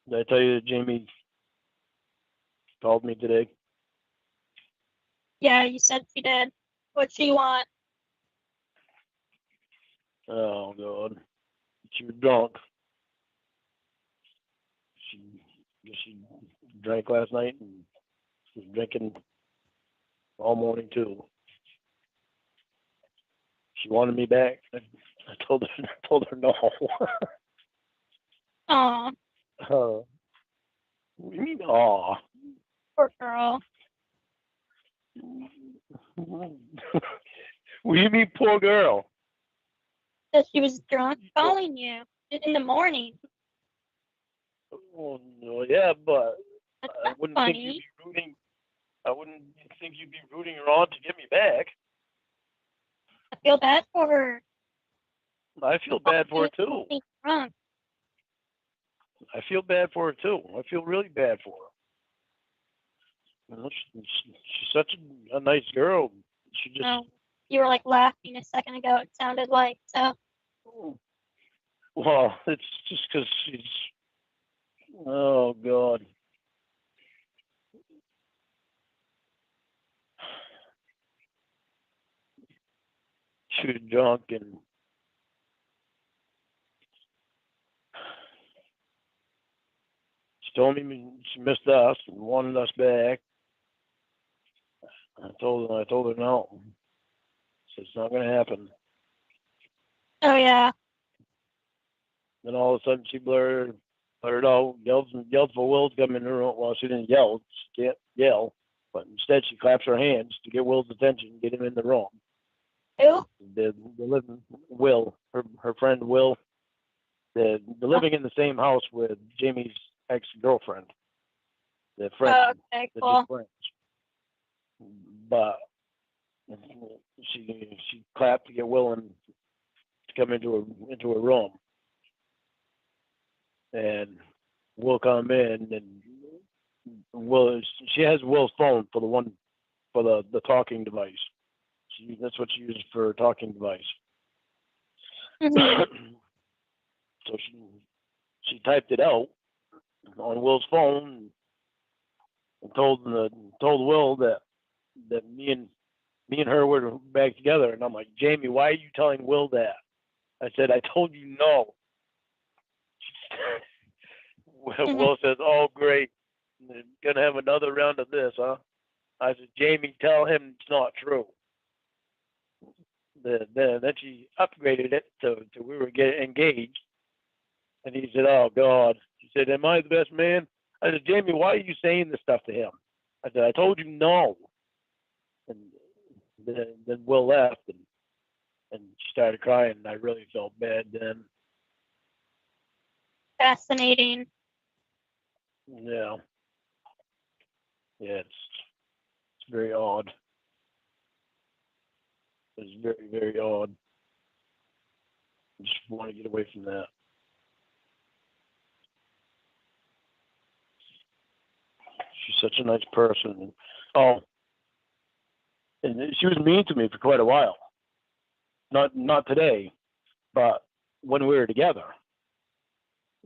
Did I tell you that Jamie called me today? Yeah, you said she did. What'd she want? Oh God, she was drunk. She drank last night and was drinking all morning too. She wanted me back. I told her no. Aw, What do you mean, aw? poor girl. What do you mean, poor girl? Said she was drunk calling you in the morning. Oh, no, yeah, but That's I not wouldn't think you'd funny. be rooting. I wouldn't think you'd be rooting her on to get me back. I feel bad for her. I feel bad for her too. Being drunk. I feel bad for her too. I feel really bad for her. You know, she's such a nice girl. She just, No, you were like laughing a second ago. It sounded like so. well, it's just because she's, oh God. She was drunk and she told me she missed us and wanted us back. I told her no. So it's not going to happen. Oh yeah. Then all of a sudden she blurred out, yelled for Will to come in her room. Well, she didn't yell. She can't yell. But instead she claps her hands to get Will's attention, get him in the room. Who? They're living, Will, her friend Will, they're living in the same house with Jamie's ex-girlfriend. They're friends. Oh, okay, They're cool. just friends. But she clapped to get Will to come into a room. And Will come in and she has Will's phone for the talking device. That's what she uses for a talking device. Mhm. So she typed it out on Will's phone and told Will that me and her were back together. And I'm like, Jamie, why are you telling Will that? I said, I told you no. Will says, oh great, gonna have another round of this, huh? I said, Jamie, tell him it's not true. Then she upgraded it to we were getting engaged. And he said, oh God. She said, am I the best man? I said, Jamie, why are you saying this stuff to him? I said, I told you no. And then Will left and she started crying and I really felt bad then. Fascinating. Yeah. Yeah, it's very odd. It's very, very odd. I just want to get away from that. She's such a nice person. Oh, and she was mean to me for quite a while. Not today, but when we were together,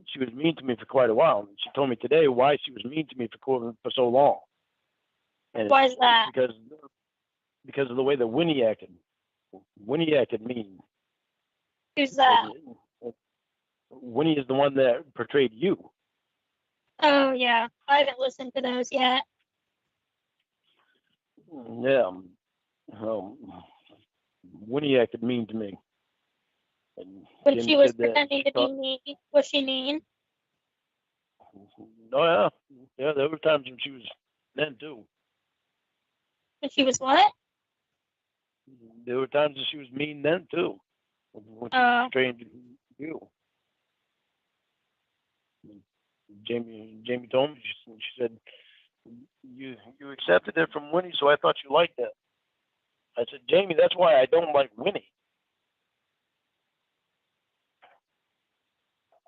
she was mean to me for quite a while. And she told me today why she was mean to me for so long. And Why is that? because of the way that Winnie acted. Winnie acted mean. Who's that? Winnie is the one that portrayed you. Oh yeah, I haven't listened to those yet. Yeah. Winnie acted mean to me. And When Jim she was said that pretending to be mean, was she mean? Oh yeah, yeah. There were times when she was then too. When she was what? There were times that she was mean then too. When she was trained you. Jamie told me. She said you accepted it from Winnie, so I thought you liked it. I said, Jamie, that's why I don't like Winnie.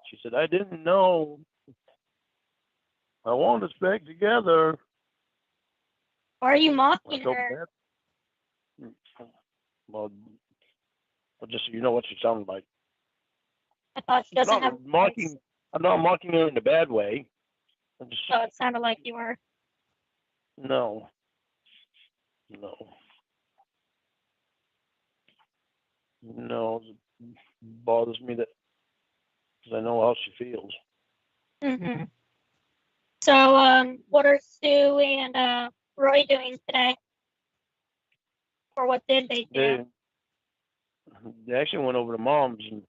She said, I didn't know. I want us back together. Why are you mocking her? Well, just so you know what she sounded like. I thought she doesn't have I'm not mocking her in a bad way. I just, So it sounded like you were. no. It bothers me that because I know how she feels. Mm-hmm. So, what are Sue and Roy doing today? Or what did they do? They actually went over to Mom's and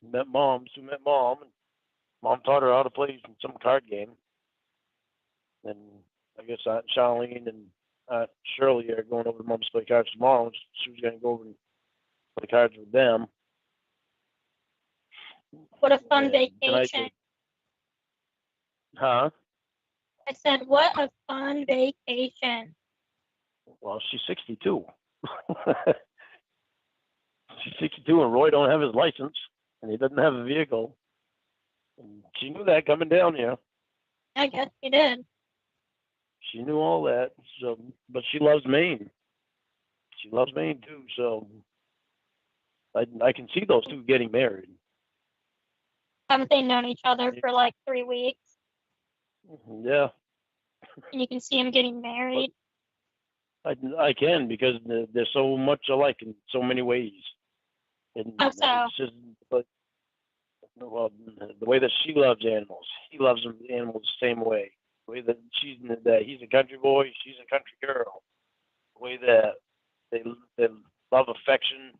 met Mom. Sue met Mom, and Mom taught her how to play some card game. And I guess Aunt Charlene and Aunt Shirley are going over to Mom's to play cards tomorrow. She was going to go over and play cards with them. What a fun And tonight vacation. huh? I said, what a fun vacation. Well, she's 62. She's 62, and Roy don't have his license, and he doesn't have a vehicle. And she knew that coming down here. I guess you did. She knew all that. So, but she loves Maine. She loves Maine too. So, I can see those two getting married. Haven't they known each other for like 3 weeks? Yeah, And you can see them getting married. I can because they're so much alike in so many ways. And How so? it's just like, well, the way that she loves animals, he loves animals the same way. The way that he's a country boy, she's a country girl. The way that they love affection,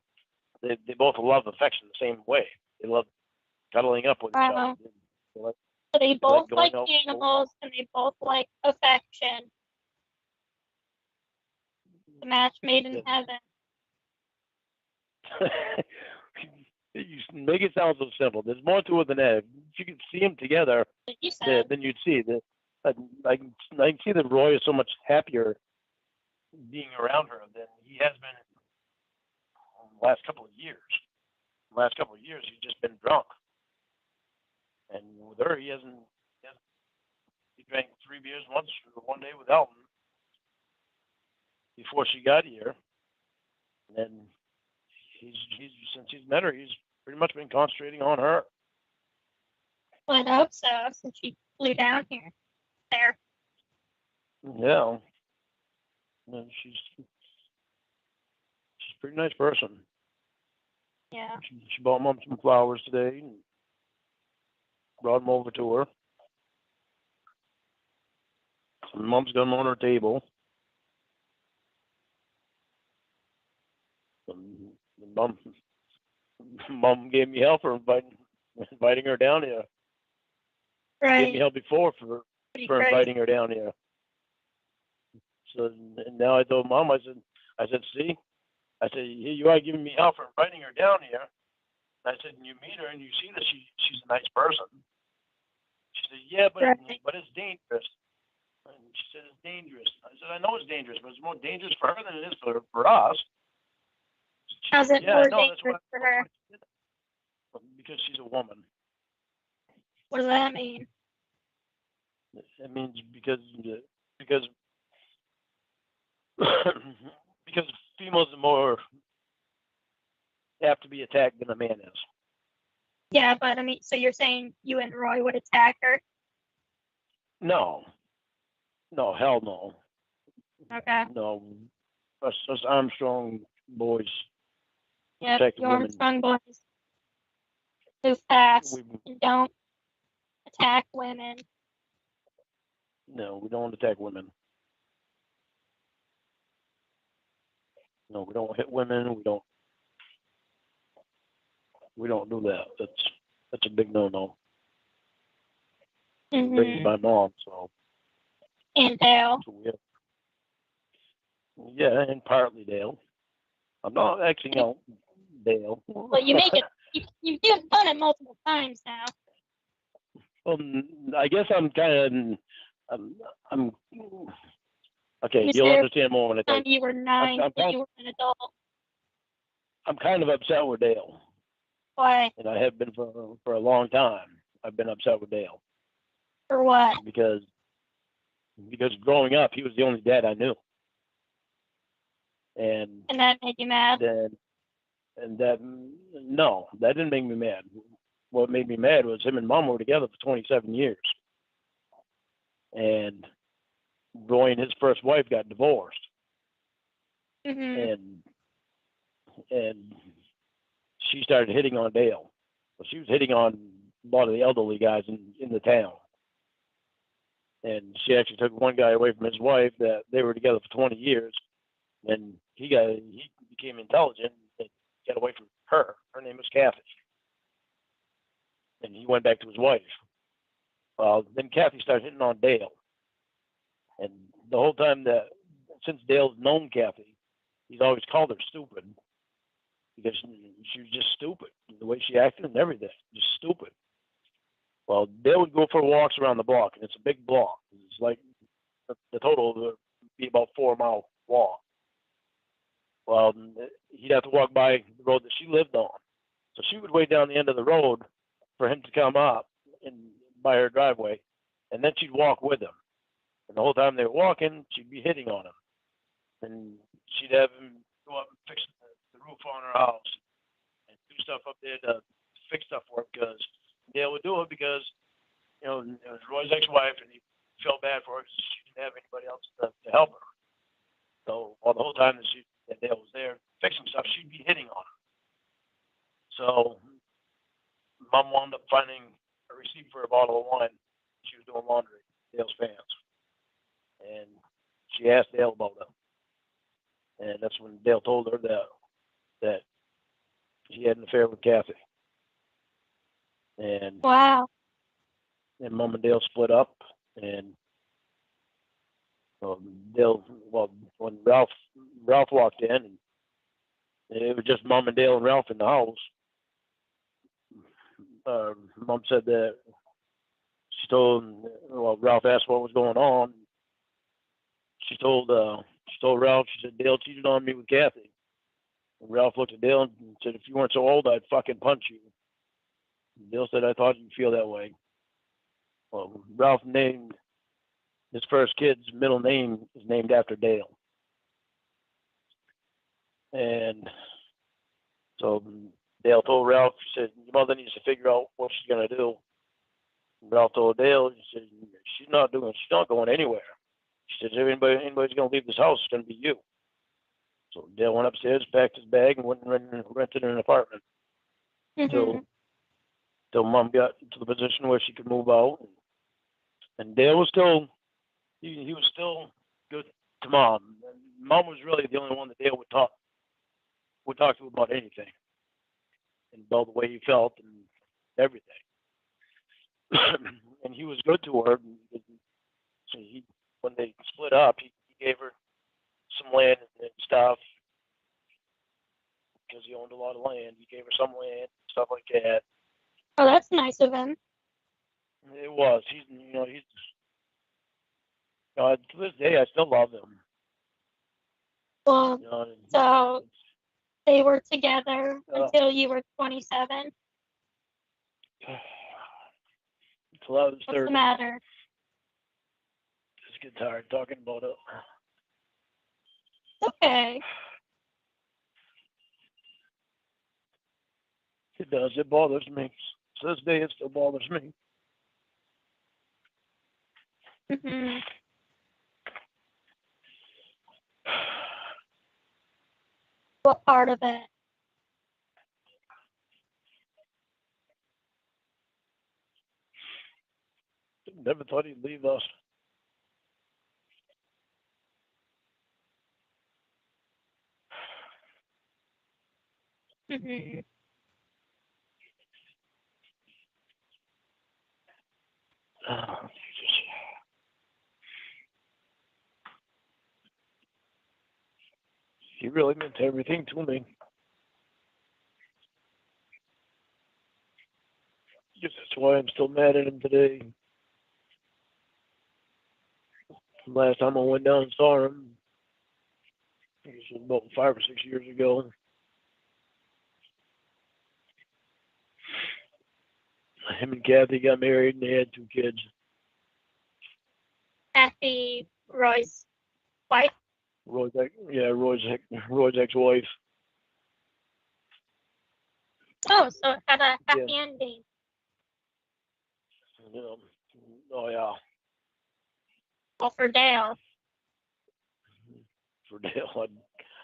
they both love affection the same way. They love cuddling up with each Wow. other. They like, So they both going like out. animals and they both like affection. The match made in heaven. You make it sound so simple. There's more to it than that. If you could see them together, Like you said. then you'd see that. I can see that Roy is so much happier being around her than he has been in the last couple of years. The last couple of years, he's just been drunk, and with her, he hasn't. He drank 3 beers one day with Elton before she got here, and then he's since he's met her, he's pretty much been concentrating on her. Well, I hope so, since she flew down here. There. Yeah, and she's a pretty nice person. Yeah. She bought Mom some flowers today and brought them over to her. So Mom's got them on her table. And Mom gave me hell for inviting her down here. Right. Gave me hell before for inviting her down here. So and now I told Mom, I said, see, I said, here you are giving me hell for inviting her down here. And I said, and you meet her and you see that she's a nice person. She said, yeah, but it's dangerous. And she said, it's dangerous. I said, I know it's dangerous, but it's more dangerous for her than it is for us. How's it more dangerous for her? Because she's a woman. What does that mean? It means because because females are more apt to be attacked than a man is. Yeah, but I mean, so you're saying you and Roy would attack her? No, hell no. Okay. No, us Armstrong boys. Yeah, protect you women. Armstrong boys move fast and don't attack women. No, we don't attack women. No, we don't hit women. We don't do that. That's a big no-no. Mm-hmm. Raised by Mom, so. And Dale. So yeah, and partly Dale. I'm not acting out Dale. Well, you make it. You've done it multiple times now. I guess I'm kind of. I'm. Okay, you'll understand more when I tell you. You were 9, you were an adult. I'm kind of upset with Dale. Why? And I have been for a long time. I've been upset with Dale. For what? Because growing up, he was the only dad I knew. And that made you mad? No, that didn't make me mad. What made me mad was him and Mom were together for 27 years. and Roy and his first wife got divorced, Mhm. and she started hitting on Dale. Well, she was hitting on a lot of the elderly guys in the town. And she actually took one guy away from his wife that they were together for 20 years. And he became intelligent and got away from her. Her name was Kathy. And he went back to his wife. Then Kathy started hitting on Dale. And the whole time since Dale's known Kathy, he's always called her stupid because she was just stupid. The way she acted and everything, just stupid. Well, Dale would go for walks around the block, and it's a big block. It's like the total would be about 4 mile walk. Well, he'd have to walk by the road that she lived on. So she would wait down the end of the road for him to come up by her driveway, and then she'd walk with him. And the whole time they were walking, she'd be hitting on him. And she'd have him go up and fix the roof on her house and do stuff up there to fix stuff for her because Dale would do it because, it was Roy's ex-wife and he felt bad for her because she didn't have anybody else to help her. So the whole time that Dale was there fixing stuff, she'd be hitting on him. So Mom wound up finding a receipt for a bottle of wine. She was doing laundry, Dale's pants. And she asked Dale about it. And that's when Dale told her that he had an affair with Kathy. And Wow. And Mom and Dale split up, and when Ralph walked in, and it was just Mom and Dale and Ralph in the house. Mom said that Ralph asked what was going on. She told Ralph, she said, Dale cheated on me with Kathy. And Ralph looked at Dale and said, if you weren't so old, I'd fucking punch you. And Dale said, I thought you'd feel that way. Well, Ralph named his first kid's middle name is named after Dale. And so Dale told Ralph, he said, your mother needs to figure out what she's going to do. And Ralph told Dale, he said, she's not going anywhere. She said, if anybody's going to leave this house, it's going to be you. So Dale went upstairs, packed his bag, and went and rented an apartment. Mhm. Till Mom got to the position where she could move out. And Dale was still, he was still good to Mom. And Mom was really the only one that Dale would talk to about anything. And about the way he felt and everything. And he was good to her. So when they split up, he gave her some land and stuff because he owned a lot of land. He gave her some land, stuff like that. Oh, that's nice of him. It was. To this day, I still love him. Well, so they were together until you were 27. Until I was 30. What's the matter? Just get tired talking about it. Okay. It does. It bothers me. To this day, it still bothers me. Mhm. What part of it? Never thought he'd leave us. Mhm. Oh, Jesus. He really meant everything to me. I guess that's why I'm still mad at him today. Last time I went down and saw him, it was about 5 or 6 years ago. Him and Kathy got married and they had 2 kids. Kathy, Roy's wife. Roy's ex-wife. Oh, so it had a happy ending. Oh yeah. Well, for Dale. For Dale,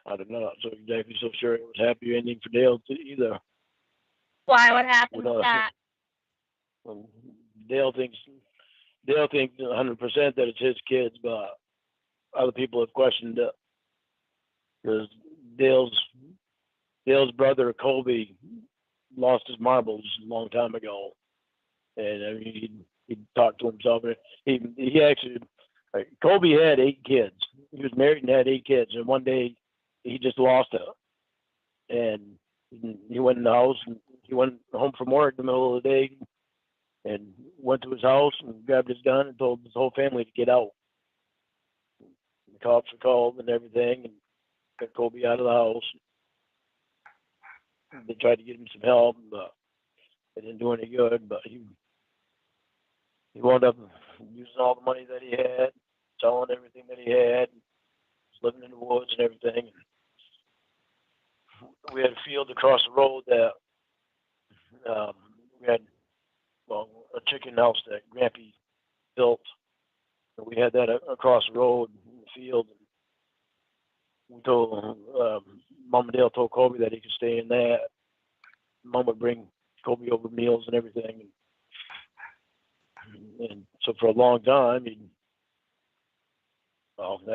I don't know. Not so exactly so sure it was happy ending for Dale either. Why? What happened with that? Dale thinks 100% that it's his kids, but other people have questioned it because Dale's brother Colby lost his marbles a long time ago, and I mean he talked to himself. He actually Colby had 8 kids. He was married and had 8 kids, and one day he just lost it, and he went in the house and he went home from work in the middle of the day and went to his house and grabbed his gun and told his whole family to get out. The cops were called and everything and got Colby out of the house. They tried to get him some help, but it didn't do any good. But he wound up using all the money that he had, selling everything that he had, living in the woods and everything. And we had a field across the road that we had, a chicken house that Grampy built. And we had that across the road in the field. And we told Mom and Dale told Colby that he could stay in that. Mom would bring Colby over meals and everything. And so for a long time,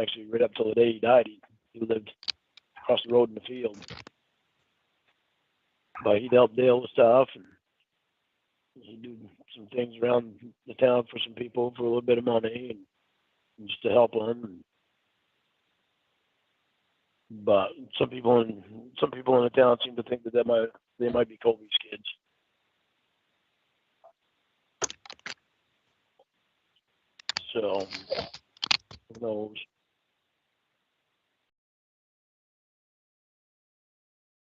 actually right up till the day he died, he lived across the road in the field. But he'd help Dale with stuff, and he'd do some things around the town for some people for a little bit of money, and just to help them. But some people in the town seem to think that they might be Colby's kids. So who knows?